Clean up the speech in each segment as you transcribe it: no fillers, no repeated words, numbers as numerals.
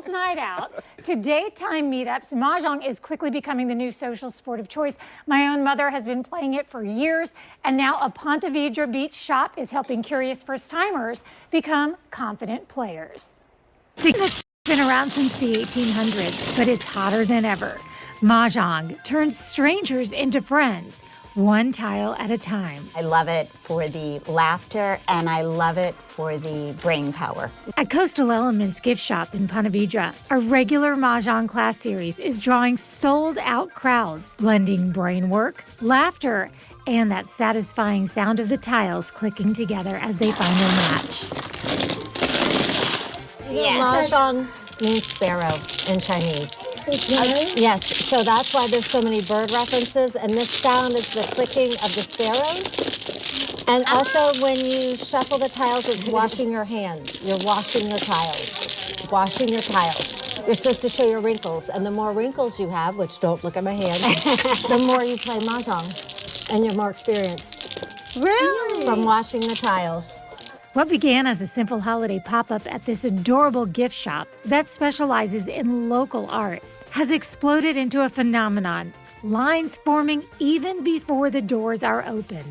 girls' night out to daytime meetups, Mahjong is quickly becoming the new social sport of choice. My own mother has been playing it for years, and now a Ponte Vedra Beach shop is helping curious first-timers become confident players. It's been around since the 1800s, but it's hotter than ever. Mahjong turns strangers into friends, one tile at a time. I love it for the laughter, and I love it for the brain power. At Coastal Elements gift shop in Ponte Vedra, a regular Mahjong class series is drawing sold-out crowds, blending brain work, laughter, and that satisfying sound of the tiles clicking together as they find their match. Yes. Mahjong means sparrow in Chinese. Yes, so that's why there's so many bird references, and this sound is the clicking of the sparrows. And also when you shuffle the tiles, it's washing your hands. You're washing your tiles. Washing your tiles. You're supposed to show your wrinkles, and the more wrinkles you have, which don't look at my hands, the more you play Mahjong, and you're more experienced. Really? From washing the tiles. What began as a simple holiday pop-up at this adorable gift shop that specializes in local art has exploded into a phenomenon, lines forming even before the doors are open.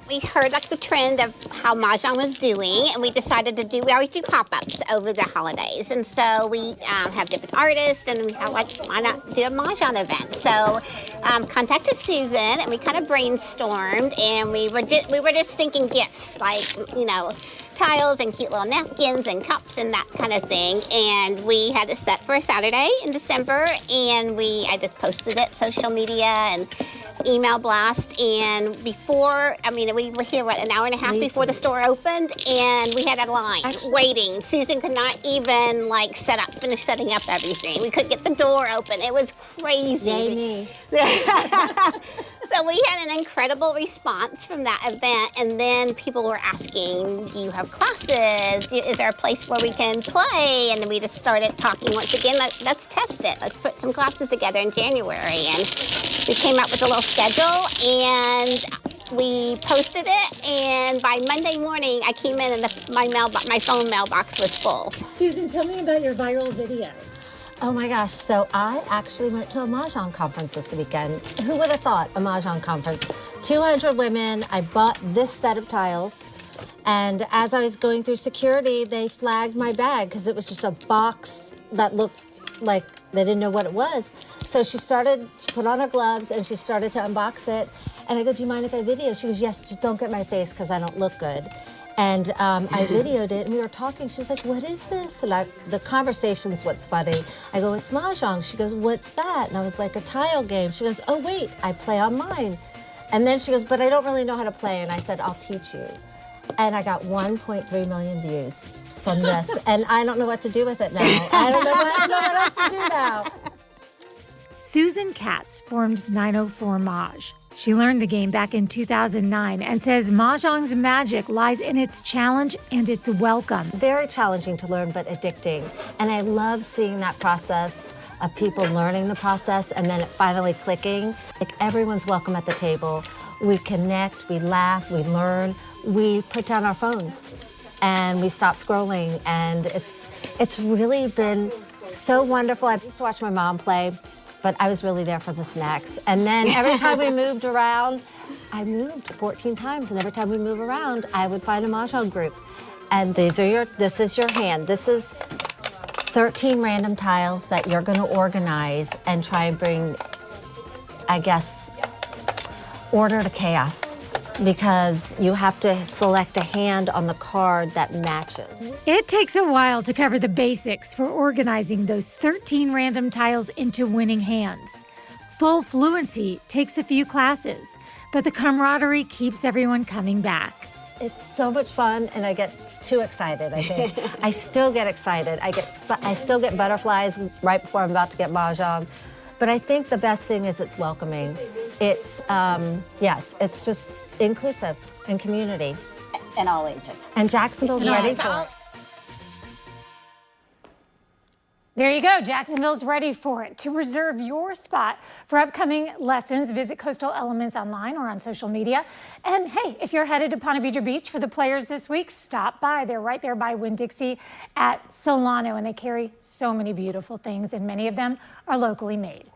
We heard like the trend of how Mahjong was doing, and we decided to we always do pop-ups over the holidays. And so we have different artists, and we thought, like, why not do a Mahjong event? So contacted Susan, and we kind of brainstormed, and we were just thinking gifts, like, you know, tiles and cute little napkins and cups and that kind of thing. And we had it set for a Saturday in December, and I just posted it, social media and email blast. And before, I mean, we were here, what, an hour and a half before the store opened, and we had a line waiting. Susan could not even like finish setting up everything. We couldn't get the door open. It was crazy. Yay me. So we had an incredible response from that event, and then people were asking, do you have classes? Is there a place where we can play? And then we just started talking once again, let's test it. Let's put some classes together in January. And we came up with a little schedule, and we posted it, and by Monday morning, I came in and my phone mailbox was full. Susan, tell me about your viral video. Oh my gosh, so I actually went to a Mahjong conference this weekend. Who would have thought, a Mahjong conference? 200 women, I bought this set of tiles, and as I was going through security, they flagged my bag because it was just a box that looked like they didn't know what it was. So she put on her gloves, and she started to unbox it, and I go, do you mind if I video? She goes, yes, just don't get my face because I don't look good. And I videoed it, and we were talking. She's like, what is this? And the conversation's what's funny. I go, it's Mahjong. She goes, what's that? And I was like, a tile game. She goes, oh, wait, I play online. And then she goes, but I don't really know how to play. And I said, I'll teach you. And I got 1.3 million views from this. And I don't know what to do with it now. I don't know what else to do now. Susan Katz formed 904 Maj. She learned the game back in 2009 and says Mahjong's magic lies in its challenge and its welcome. Very challenging to learn, but addicting. And I love seeing that process of people learning the process and then it finally clicking. Like, everyone's welcome at the table. We connect, we laugh, we learn. We put down our phones and we stop scrolling, and it's really been so wonderful. I used to watch my mom play, but I was really there for the snacks. And then every time we moved around, I moved 14 times, and every time we move around, I would find a Mahjong group. And this is your hand. This is 13 random tiles that you're gonna organize and try and bring, I guess, order to chaos. Because you have to select a hand on the card that matches. It takes a while to cover the basics for organizing those 13 random tiles into winning hands. Full fluency takes a few classes, but the camaraderie keeps everyone coming back. It's so much fun, and I get too excited, I think. I still get excited. I still get butterflies right before I'm about to get Mahjong. But I think the best thing is it's welcoming. It's, yes, it's just inclusive and community. And all ages. And Jacksonville's ready for it. There you go. Jacksonville's ready for it. To reserve your spot for upcoming lessons, visit Coastal Elements online or on social media. And hey, if you're headed to Ponte Vedra Beach for the players this week, stop by. They're right there by Winn-Dixie at Solano, and they carry so many beautiful things, and many of them are locally made.